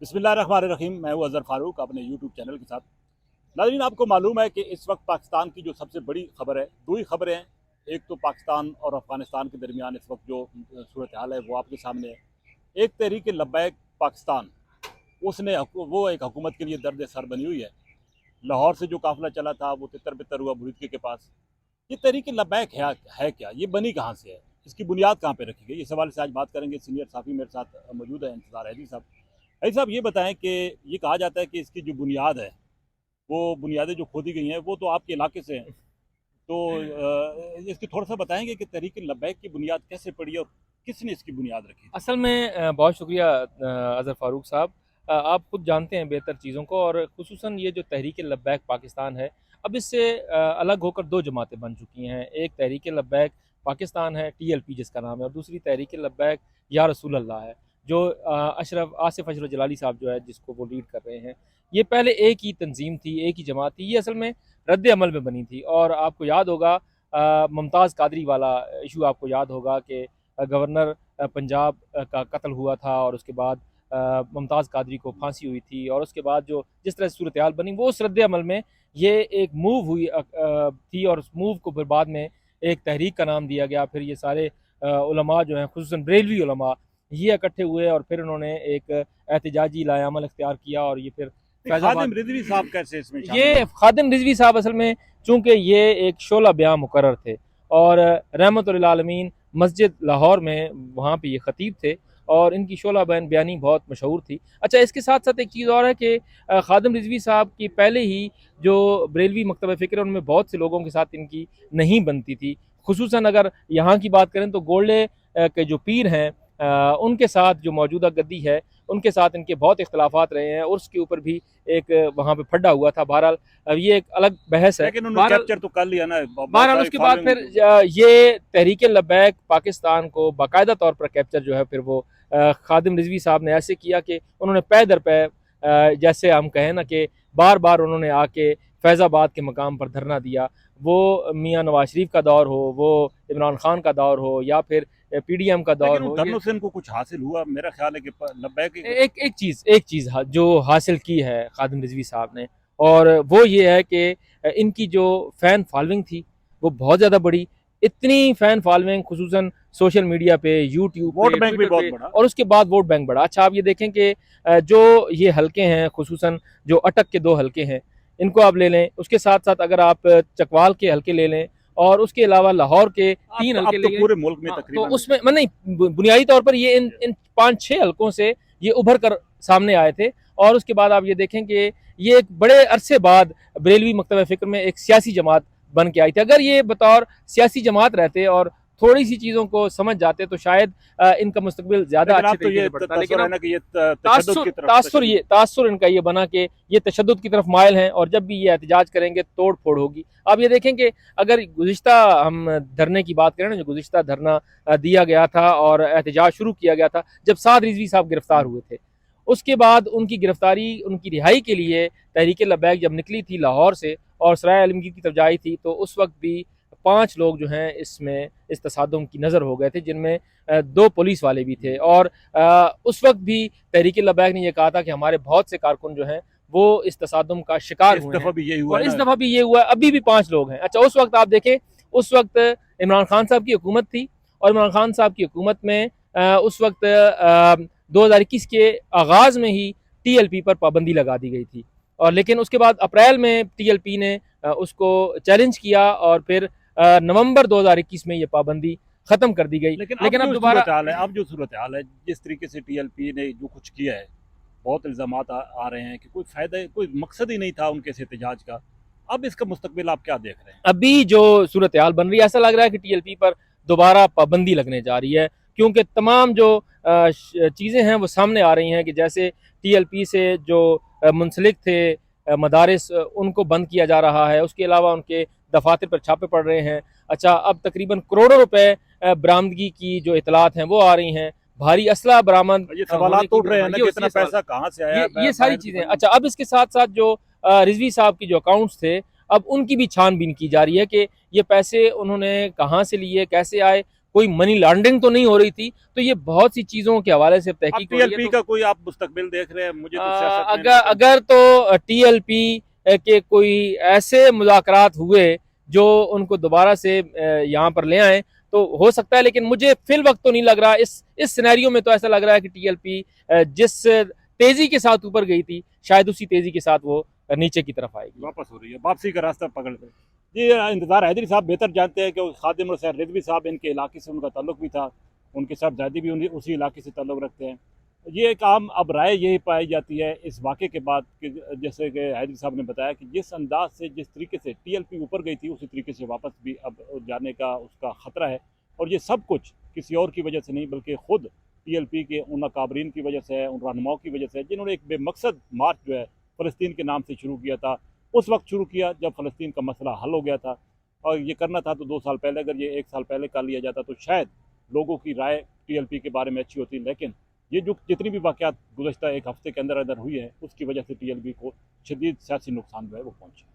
बिस्मिल्लाहिर्रहमानिर्रहीम। मैं हूं अज़हर फारूक अपने यूट्यूब चैनल के साथ। नाज़रीन, आपको मालूम है कि इस वक्त पाकिस्तान की जो सबसे बड़ी खबर है, दो ही खबरें हैं। एक तो पाकिस्तान और अफ़गानिस्तान के दरमियान इस वक्त जो सूरत हाल है वो आपके सामने है। एक तहरीक लब्बैक पाकिस्तान, उसने वो एक हुकूमत के लिए दर्द सर बनी हुई है। लाहौर से जो काफ़िला चला था वो तितर बितर हुआ बुरीदके के पास। ये तहरीक लब्बैक है क्या? ये बनी कहाँ से है? इसकी बुनियाद कहाँ पर रखी गई? इस सवाल से आज बात करेंगे। सीनियर साफ़ी मेरे साथ मौजूद है, इंतज़ार हैदी साहब। हैदी साहब, ये बताएं कि ये कहा जाता है कि इसकी जो बुनियाद है, वो बुनियादें जो खोदी गई हैं वो तो आपके इलाके से हैं। तो इसकी थोड़ा सा बताएंगे कि तहरीक लब्बैक की बुनियाद कैसे पड़ी और किसने इसकी बुनियाद रखी थी? असल में बहुत शुक्रिया अज़हर फ़ारूक साहब। आप खुद जानते हैं बेहतर चीज़ों को, और ख़ुसूसन ये जो तहरीक लब्बैक पाकिस्तान है, अब इससे अलग होकर दो जमातें बन चुकी हैं। एक तहरीक लब्बैक पाकिस्तान है, TLP जिसका नाम है, और दूसरी तहरीक लब्बैक या रसूल अल्लाह है, जो आसिफ अशरफ जलाली साहब जो है जिसको वो लीड कर रहे हैं। ये पहले एक ही तंजीम थी, एक ही जमात थी। ये असल में रद्द अमल में बनी थी, और आपको याद होगा मुमताज़ कादरी वाला इशू आपको याद होगा कि गवर्नर पंजाब का कत्ल हुआ था, और उसके बाद मुमताज़ कादरी को फांसी हुई थी, और उसके बाद जो जिस तरह सूरत हाल बनी वो उस रद्द अमल में ये एक मूव हुई थी, और उस मूव को फिर बाद में एक तहरीक का नाम दिया गया। फिर ये सारे उलमा जो हैं, खुसूसन बरेलवी उलमा, ये इकट्ठे हुए और फिर उन्होंने एक एहतजाजी लाएअमल इख्तियार किया, और ये फिर खादिम फैज़ाबाद। रिजवी साहब कैसे इसमें शामिल ये हुए? खादिम रिजवी साहब असल में चूँकि ये एक शोला बयां मुकर्रर थे, और रहमतुल्लिल आलमीन मस्जिद लाहौर में वहाँ पे ये ख़तीब थे, और इनकी शोला बयानी बहुत मशहूर थी। अच्छा, इसके साथ साथ एक चीज़ और है कि खादिम रिजवी साहब की पहले ही जो बरेलवी मकतब फ़िक्र है उनमें बहुत से लोगों के साथ इनकी नहीं बनती थी। खुसूसन अगर यहाँ की बात करें तो गोल्डे के जो पीर हैं, उनके साथ जो मौजूदा गद्दी है उनके साथ इनके बहुत इख्तलाफात रहे हैं, और उसके ऊपर भी एक वहाँ पे फड्डा हुआ था। बहरहाल अब ये एक अलग बहस है। लेकिन उन्होंने बहरहाल कैप्चर तो कर लिया ना, बहुत बहरहाल सारी उसके बाद फिर फॉलोइंग। ये तहरीक लब्बैक पाकिस्तान को बाकायदा तौर पर कैप्चर जो है फिर वो खादिम रिजवी साहब ने ऐसे किया कि उन्होंने पै दर पै, जैसे हम कहें ना कि बार बार उन्होंने आके फैज़ाबाद के मकाम पर धरना दिया। वो मियाँ नवाज शरीफ का दौर हो, वो इमरान खान का दौर हो, या फिर PDM का दौर लेकिन उन हो। ये धरनों से इनको कुछ हासिल हुआ? मेरा ख्याल है कि लब्बैक एक चीज़ जो हासिल की है खादिम रिजवी साहब ने, और वो ये है कि इनकी जो फ़ैन फॉलोइंग थी वो बहुत ज़्यादा बड़ी। इतनी फ़ैन फॉलोइंग खुसूसन सोशल मीडिया पे, यूट्यूब वोट पे, बैंक भी ट्विटर बहुत पे, बड़ा। और उसके बाद वोट बैंक बढ़ा। अच्छा, आप ये देखें कि जो ये हलके हैं, खुसूसन जो अटक के 2 हलके हैं, इनको आप ले लें। उसके साथ साथ अगर आप चकवाल के हलके ले लें, और उसके अलावा लाहौर के अब 3 तो अब हलके तो ले लें। पूरे मुल्क में हाँ, तो तकरीबन। उसमें नहीं, बुनियादी तौर पर ये इन 5-6 हलकों से ये उभर कर सामने आए थे। और उसके बाद आप ये देखें कि ये एक बड़े अरसे बाद बरेलवी मकतब फ़िक्र में एक सियासी जमात बन के आई थी। अगर ये बतौर सियासी जमात रहते और थोड़ी सी चीज़ों को समझ जाते तो शायद इनका मुस्तकबिल ज़्यादा लेकिन अच्छे अब तो तरीके ये से बढ़ता। लेकिन तसव्वुर है अब ना कि ये तशद्दुद की तरफ तासुर इनका ये बना कि ये तशद्दुद की तरफ मायल हैं, और जब भी ये एहतजाज करेंगे तोड़ फोड़ होगी। आप ये देखें कि अगर गुज़िश्ता हम धरने की बात करें ना, जो गुज़िश्ता धरना दिया गया था और एहतजाज शुरू किया गया था जब साद रिजवी साहब गिरफ्तार हुए थे, उसके बाद उनकी गिरफ्तारी, उनकी रिहाई के लिए तहरीक लब्बैक जब निकली थी लाहौर से और सराय आलमगीर की तरफ जाई थी, तो उस वक्त भी 5 लोग जो हैं इसमें इस तसादुम की नज़र हो गए थे, जिनमें 2 पुलिस वाले भी थे। और उस वक्त भी तहरीक लब्बैक ने यह कहा था कि हमारे बहुत से कारकुन जो हैं वो इस तसादुम का शिकार इस हुए दफा हैं, भी यही हुआ और है इस ना। दफ़ा भी ये हुआ है। अभी भी 5 लोग हैं। अच्छा, उस वक्त आप देखें, उस वक्त इमरान खान साहब की हुकूमत थी, और इमरान खान साहब की हुकूमत में उस वक्त 2021 के आगाज़ में ही TLP पर पाबंदी लगा दी गई थी, और लेकिन उसके बाद अप्रैल में TLP ने उसको चैलेंज किया, और फिर नवंबर 2021 में ये पाबंदी ख़त्म कर दी गई। लेकिन अब लेकिन अब जो दोबारा सूरत हाल है, जिस तरीके से TLP ने जो कुछ किया है, बहुत इल्ज़ामात आ रहे हैं कि कोई फ़ायदा, कोई मकसद ही नहीं था उनके इस एहतजाज का। अब इसका मुस्तकबिल आप क्या देख रहे हैं? अभी जो सूरत हाल बन रही है, ऐसा लग रहा है कि TLP पर दोबारा पाबंदी लगने जा रही है, क्योंकि तमाम जो चीज़ें हैं वो सामने आ रही हैं कि जैसे TLP से जो मुंसलिक थे मदारिस, उनको बंद किया जा रहा है। उसके अलावा उनके दफातर पर छापे पड़ रहे हैं। अच्छा, अब तकरीबन करोड़ों रुपए बरामदगी की जो इतलात हैं वो आ रही हैं। भारी असला बरामद ये होने सवालात तो की, उठ रहे हैं हाँ, ना ये कि इतना ये सवाल, पैसा कहाँ से आया ये सारी बाहर की चीज़ें। फंडिंग। अच्छा, अब इसके साथ साथ जो रिजवी साहब की जो अकाउंट्स थे, अब उनकी भी छानबीन की जा रही है कि ये पैसे उन्होंने कहाँ से लिए, कैसे आए। कोई मनी लॉन्ड्रिंग तो नहीं हो रही थी। तो ये बहुत सी चीज़ों के हवाले से तहकीक हो रही है। टीएलपी का कोई आप मुस्तकबिल देख रहे हैं? मुझे तो सियासत में अगर अगर तो टीएलपी के कोई ऐसे मुज़ाकरात हुए जो उनको दोबारा से यहाँ पर ले आए तो हो सकता है, लेकिन मुझे फिल वक्त तो नहीं लग रहा। इस सिनेरियो में तो ऐसा लग रहा है कि टीएलपी जिस तेजी के साथ ऊपर गई थी, शायद उसी तेजी के साथ वो नीचे की तरफ आएगी, वापस हो रही है, वापसी का रास्ता पकड़ रहे। जी इंतज़ार हैदरी साहब बेहतर जानते हैं कि खादिम और सैर रिजवी साहब इनके इलाके से उनका ताल्लुक भी था, उनके साहबजादी भी उसी इलाके से ताल्लुक रखते हैं। ये एक आम अब राय यही पाई जाती है इस वाक़े के बाद कि जैसे कि हैदरी साहब ने बताया कि जिस अंदाज से जिस तरीके से टीएलपी ऊपर गई थी उसी तरीके से वापस भी अब जाने का उसका ख़तरा है। और ये सब कुछ किसी और की वजह से नहीं बल्कि ख़ुद टीएलपी के उन अकाबरीन की वजह से है, उन रहनुमाओं की वजह से है जिन्होंने एक बेमकसद मार्च जो है फ़लस्तीन के नाम से शुरू किया था। उस वक्त शुरू किया जब फ़लस्तीन का मसला हल हो गया था, और ये करना था तो 2 साल पहले, अगर ये 1 साल पहले कर लिया जाता तो शायद लोगों की राय टीएलपी के बारे में अच्छी होती। लेकिन ये जो जितनी भी वाक़यात गुज़श्ता 1 हफ़्ते के अंदर अंदर हुई है उसकी वजह से टीएलपी को शदीद सियासी नुकसान जो है वो पहुँचा।